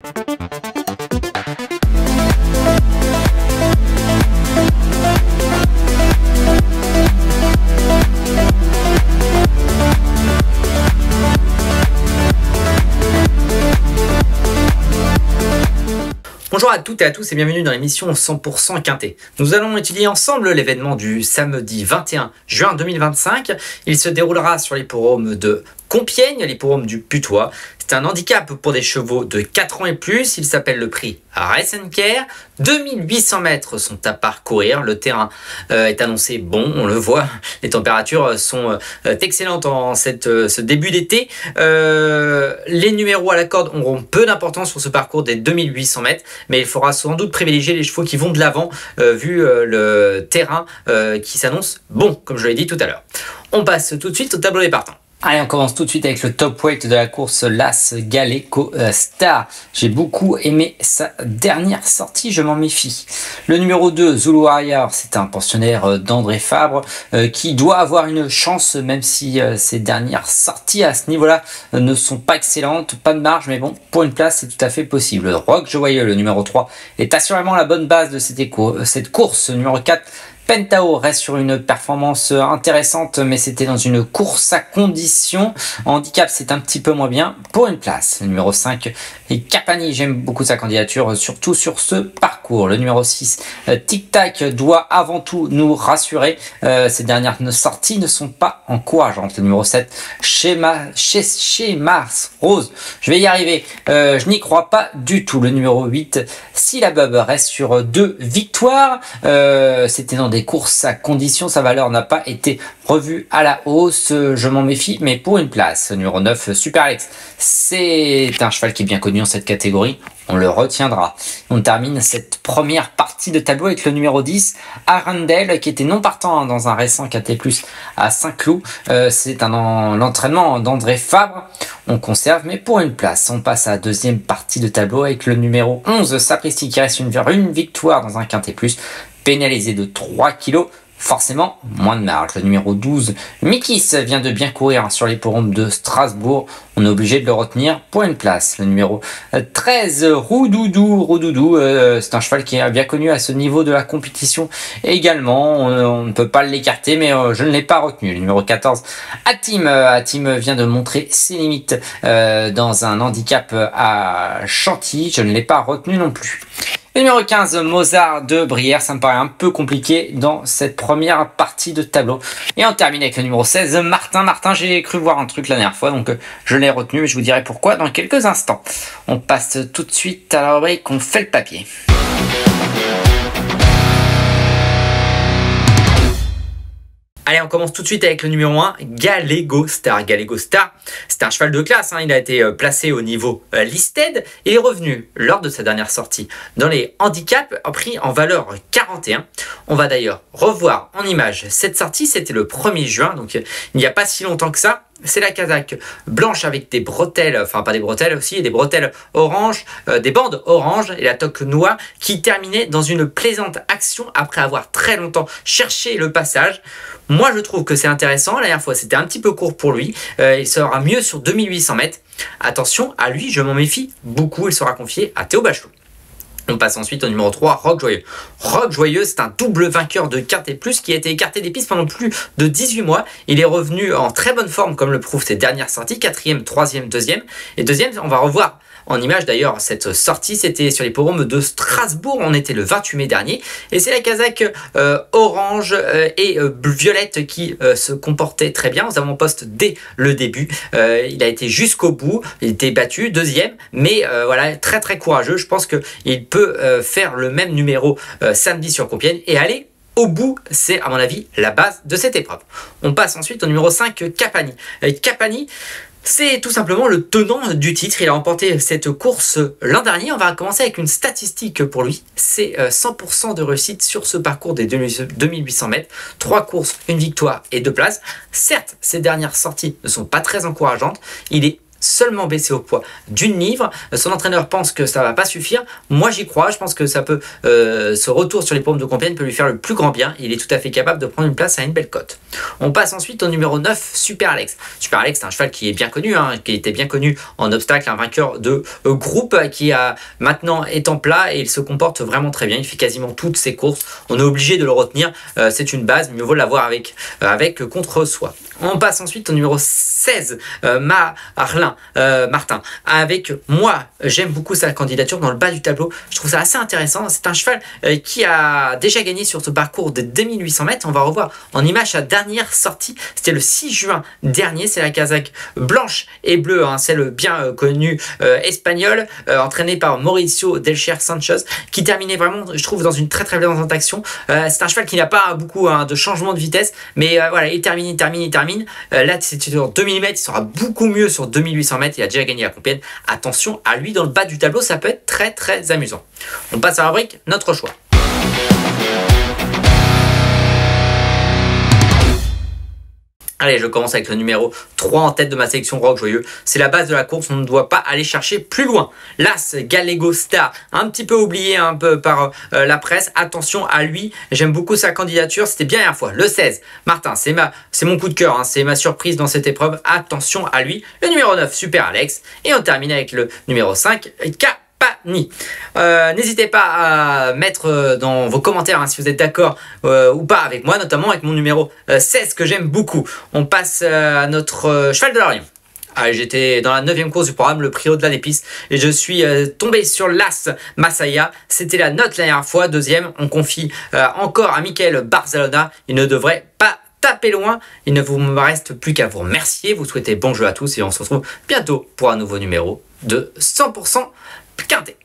Bonjour à toutes et à tous et bienvenue dans l'émission 100% Quintet. Nous allons étudier ensemble l'événement du samedi 21 juin 2025. Il se déroulera sur l'hippodrome de Compiègne, l'hippodrome du Putois. C'est un handicap pour des chevaux de 4 ans et plus. Il s'appelle le prix Race & Care. 2800 mètres sont à parcourir. Le terrain est annoncé bon, on le voit. Les températures sont excellentes en ce début d'été. Les numéros à la corde auront peu d'importance sur ce parcours des 2800 mètres, mais il faudra sans doute privilégier les chevaux qui vont de l'avant vu le terrain qui s'annonce bon, comme je l'ai dit tout à l'heure. On passe tout de suite au tableau des partants. Allez, on commence tout de suite avec le top weight de la course, l'As Galeco Star. J'ai beaucoup aimé sa dernière sortie, je m'en méfie. Le numéro 2, Zulu Warrior, c'est un pensionnaire d'André Fabre qui doit avoir une chance, même si ses dernières sorties à ce niveau-là ne sont pas excellentes, pas de marge, mais bon, pour une place, c'est tout à fait possible. Rock Joyeux, le numéro 3, est assurément la bonne base de cette course. Le numéro 4, Pentao reste sur une performance intéressante, mais c'était dans une course à condition. Handicap, c'est un petit peu moins bien pour une place. Le numéro 5 est Capani. J'aime beaucoup sa candidature, surtout sur ce parcours. Le numéro 6, Tic Tac, doit avant tout nous rassurer. Ces dernières sorties ne sont pas encourageantes. Le numéro 7, chez Mars Rose. Je vais y arriver. Je n'y crois pas du tout. Le numéro 8, Syllabub, reste sur 2 victoires. C'était dans des courses à condition, sa valeur n'a pas été revue à la hausse, je m'en méfie, mais pour une place. Numéro 9, Super Alex, c'est un cheval qui est bien connu en cette catégorie, on le retiendra. On termine cette première partie de tableau avec le numéro 10, Arundel, qui était non partant dans un récent KT+, à Saint-Cloud. C'est l'entraînement d'André Fabre, on conserve, mais pour une place. On passe à la deuxième partie de tableau avec le numéro 11, Sapristi, qui reste une victoire dans un KT+, pénalisé de 3 kg, forcément moins de marge. Le numéro 12, Mikis, vient de bien courir sur l'hippodrome de Strasbourg. On est obligé de le retenir pour une place. Le numéro 13, Roudoudou, c'est un cheval qui est bien connu à ce niveau de la compétition également. On ne peut pas l'écarter, mais je ne l'ai pas retenu. Le numéro 14, Atim vient de montrer ses limites dans un handicap à Chantilly. Je ne l'ai pas retenu non plus. Numéro 15, Mozart de Brière, ça me paraît un peu compliqué dans cette première partie de tableau. Et on termine avec le numéro 16, Martin. J'ai cru voir un truc la dernière fois, donc je l'ai retenu, mais je vous dirai pourquoi dans quelques instants. On passe tout de suite à la rubrique On fait le papier. Allez, on commence tout de suite avec le numéro 1, Gallego Star. Gallego Star, c'est un cheval de classe, il a été placé au niveau listed et est revenu lors de sa dernière sortie dans les handicaps, pris en valeur 41. On va d'ailleurs revoir en image cette sortie, c'était le 1er juin, donc il n'y a pas si longtemps que ça. C'est la casaque blanche avec des bretelles, enfin pas des bretelles aussi, des bretelles orange, des bandes orange et la toque noire qui terminait dans une plaisante action après avoir très longtemps cherché le passage. Moi je trouve que c'est intéressant, la dernière fois c'était un petit peu court pour lui, il sera mieux sur 2800 mètres. Attention à lui, je m'en méfie beaucoup, il sera confié à Théo Bachelot. On passe ensuite au numéro 3, Rock Joyeux. Rock Joyeux, c'est un double vainqueur de Quintet+, qui a été écarté des pistes pendant plus de 18 mois. Il est revenu en très bonne forme, comme le prouvent ses dernières sorties, 4e, 3e, 2e. Et 2e, on va revoir en image d'ailleurs cette sortie, c'était sur l'hippodrome de Strasbourg, on était le 28 mai dernier. Et c'est la casaque orange et violette qui se comportait très bien aux avant-postes dès le début. Il a été jusqu'au bout, il était battu, 2e, mais voilà, très très courageux. Je pense qu'il peut faire le même numéro samedi sur Compiègne et aller au bout, c'est à mon avis la base de cette épreuve. On passe ensuite au numéro 5, Capani. Capani, c'est tout simplement le tenant du titre. Il a remporté cette course l'an dernier. On va commencer avec une statistique pour lui. C'est 100% de réussite sur ce parcours des 2800 mètres. 3 courses, 1 victoire et 2 places. Certes, ses dernières sorties ne sont pas très encourageantes. Il est seulement baisser au poids d'une livre. Son entraîneur pense que ça va pas suffire. Moi, j'y crois. Je pense que ça peut, ce retour sur les paumes de Compiègne peut lui faire le plus grand bien. Il est tout à fait capable de prendre une place à une belle cote. On passe ensuite au numéro 9, Super Alex. Super Alex, c'est un cheval qui est bien connu, qui était bien connu en obstacle, un vainqueur de groupe qui a maintenant est en plat et il se comporte vraiment très bien. Il fait quasiment toutes ses courses. On est obligé de le retenir. C'est une base, mieux vaut l'avoir avec contre soi. On passe ensuite au numéro 16, Martin. Avec moi, j'aime beaucoup sa candidature dans le bas du tableau. Je trouve ça assez intéressant. C'est un cheval qui a déjà gagné sur ce parcours de 2800 mètres. On va revoir en image sa dernière sortie. C'était le 6 juin dernier. C'est la casaque blanche et bleue, celle bien connue espagnole, entraînée par Mauricio Delcher Sanchez, qui terminait vraiment, je trouve, dans une très très belle action. C'est un cheval qui n'a pas beaucoup de changement de vitesse, mais voilà, il termine. Là, c'est sur 2000 mètres, il sera beaucoup mieux sur 2800 mètres. Il a déjà gagné à Compiègne. Attention à lui dans le bas du tableau, ça peut être très très amusant. On passe à la rubrique Notre choix. Allez, je commence avec le numéro 3 en tête de ma sélection Rock Joyeux. C'est la base de la course, on ne doit pas aller chercher plus loin. L'As Gallego Star, un petit peu oublié un peu par la presse. Attention à lui, j'aime beaucoup sa candidature, c'était bien la dernière fois. Le 16, Martin, c'est mon coup de cœur, c'est ma surprise dans cette épreuve. Attention à lui. Le numéro 9, Super Alex. Et on termine avec le numéro 5, Capani. N'hésitez pas à mettre dans vos commentaires si vous êtes d'accord ou pas avec moi, notamment avec mon numéro 16 que j'aime beaucoup. On passe à notre cheval de l'Orient. J'étais dans la 9e course du programme, le prix au-delà des pistes, et je suis tombé sur l'As Masaya. C'était la note la dernière fois, 2e. On confie encore à Michael Barzalona. Il ne devrait pas taper loin. Il ne vous reste plus qu'à vous remercier, vous souhaiter bon jeu à tous et on se retrouve bientôt pour un nouveau numéro de 100% Quintet.